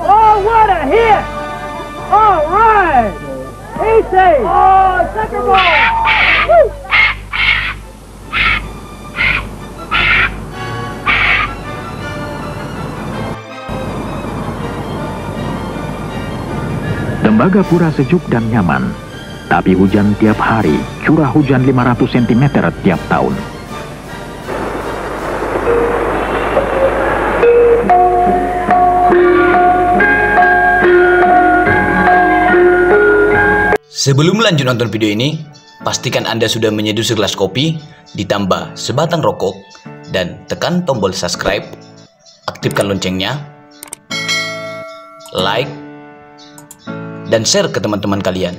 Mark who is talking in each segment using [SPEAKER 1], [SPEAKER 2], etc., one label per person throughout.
[SPEAKER 1] Oh, what a hit! All right! Easy! Oh, second ball! Woo!
[SPEAKER 2] Tembagapura sejuk dan nyaman, tapi hujan tiap hari, curah hujan 500 cm tiap tahun.
[SPEAKER 3] Sebelum lanjut nonton video ini, pastikan Anda sudah menyeduh segelas kopi, ditambah sebatang rokok, dan tekan tombol subscribe, aktifkan loncengnya, like, dan share ke teman-teman kalian.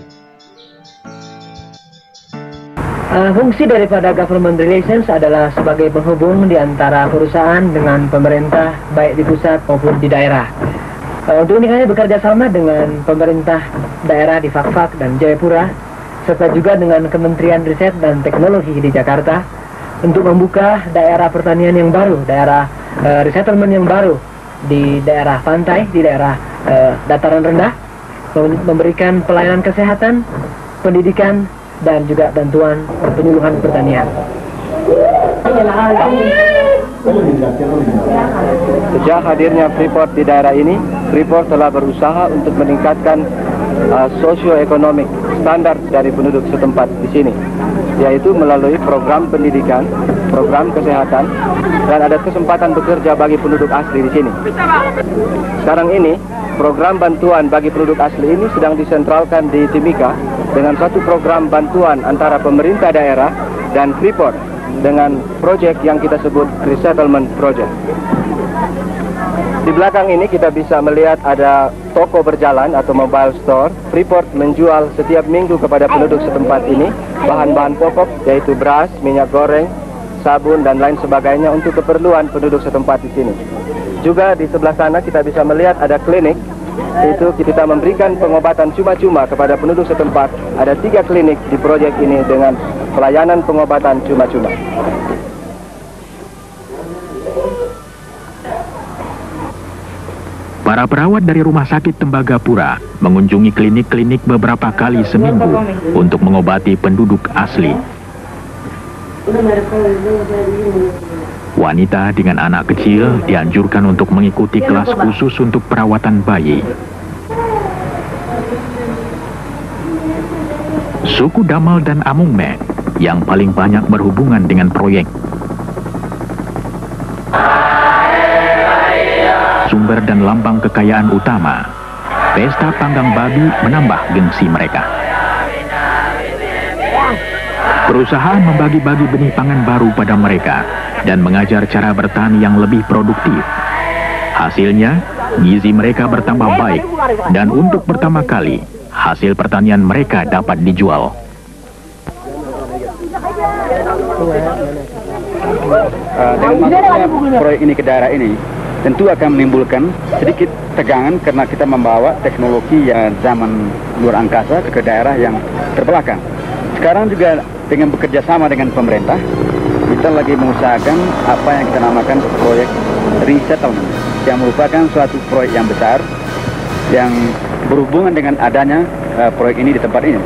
[SPEAKER 1] Fungsi daripada government relations adalah sebagai penghubung di antara perusahaan dengan pemerintah, baik di pusat maupun di daerah. Untuk ini kami bekerja sama dengan pemerintah daerah di Fakfak dan Jayapura, serta juga dengan Kementerian Riset dan Teknologi di Jakarta, untuk membuka daerah pertanian yang baru, daerah resettlement yang baru di daerah pantai, di daerah dataran rendah, memberikan pelayanan kesehatan, pendidikan, dan juga bantuan penyuluhan pertanian.
[SPEAKER 4] Sejak hadirnya Freeport di daerah ini, Freeport telah berusaha untuk meningkatkan sosioekonomik standar dari penduduk setempat di sini, yaitu melalui program pendidikan, program kesehatan, dan ada kesempatan bekerja bagi penduduk asli di sini. Sekarang ini, program bantuan bagi penduduk asli ini sedang disentralkan di Timika dengan satu program bantuan antara pemerintah daerah dan Freeport dengan proyek yang kita sebut Resettlement Project. Di belakang ini kita bisa melihat ada toko berjalan atau mobile store. Freeport menjual setiap minggu kepada penduduk setempat ini bahan-bahan pokok yaitu beras, minyak goreng, sabun, dan lain sebagainya untuk keperluan penduduk setempat di sini. Juga di sebelah sana kita bisa melihat ada klinik, itu kita memberikan pengobatan cuma-cuma kepada penduduk setempat. Ada 3 klinik di proyek ini dengan pelayanan pengobatan cuma-cuma.
[SPEAKER 2] Para perawat dari Rumah Sakit Tembagapura mengunjungi klinik-klinik beberapa kali seminggu untuk mengobati penduduk asli. Wanita dengan anak kecil dianjurkan untuk mengikuti kelas khusus untuk perawatan bayi. Suku Damal dan Amungme yang paling banyak berhubungan dengan proyek. Sumber dan lambang kekayaan utama, pesta panggang babi menambah gengsi mereka. Perusahaan membagi-bagi benih pangan baru pada mereka dan mengajar cara bertani yang lebih produktif. Hasilnya, gizi mereka bertambah baik dan untuk pertama kali, hasil pertanian mereka dapat dijual.
[SPEAKER 4] Dengan masuknya proyek ini ke daerah ini, tentu akan menimbulkan sedikit tegangan karena kita membawa teknologi zaman luar angkasa ke daerah yang terbelakang. Sekarang juga dengan bekerja sama dengan pemerintah, kita lagi mengusahakan apa yang kita namakan proyek resettlement, yang merupakan suatu proyek yang besar yang berhubungan dengan adanya proyek ini di tempat ini.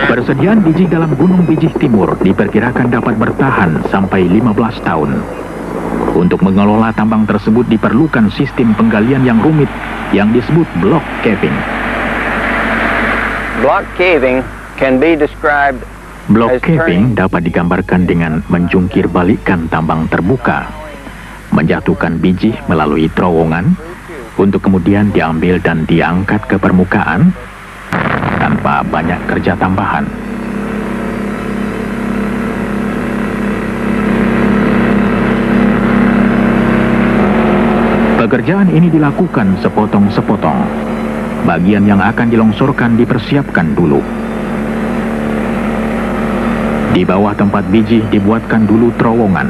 [SPEAKER 2] Persediaan biji dalam Gunung Bijih Timur diperkirakan dapat bertahan sampai 15 tahun. Untuk mengelola tambang tersebut diperlukan sistem penggalian yang rumit yang disebut block caving.
[SPEAKER 4] Block caving can be described
[SPEAKER 2] Block caving dapat digambarkan dengan menjungkir balikkan tambang terbuka, menjatuhkan biji melalui terowongan, untuk kemudian diambil dan diangkat ke permukaan tanpa banyak kerja tambahan. Pekerjaan ini dilakukan sepotong-sepotong. Bagian yang akan dilongsorkan dipersiapkan dulu. Di bawah tempat biji dibuatkan dulu terowongan.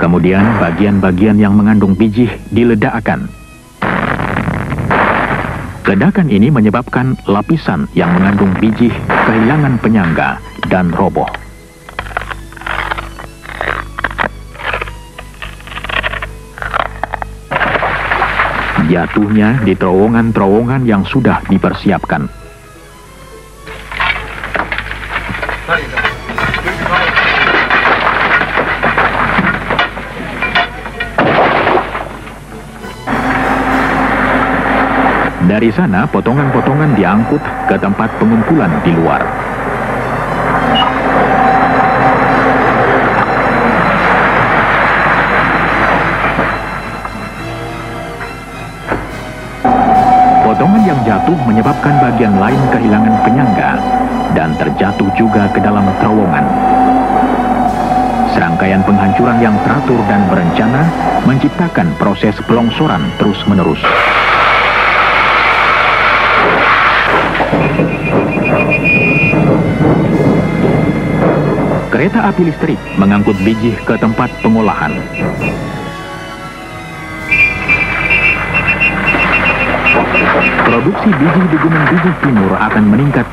[SPEAKER 2] Kemudian bagian-bagian yang mengandung biji diledakkan. Ledakan ini menyebabkan lapisan yang mengandung biji kehilangan penyangga dan roboh. Jatuhnya di terowongan-terowongan yang sudah dipersiapkan. Dari sana, potongan-potongan diangkut ke tempat pengumpulan di luar. Potongan yang jatuh menyebabkan bagian lain kehilangan penyangga dan terjatuh juga ke dalam terowongan. Serangkaian penghancuran yang teratur dan berencana menciptakan proses pelongsoran terus-menerus. Kereta api listrik mengangkut biji ke tempat pengolahan. Produksi biji di Gunung Biji Timur akan meningkat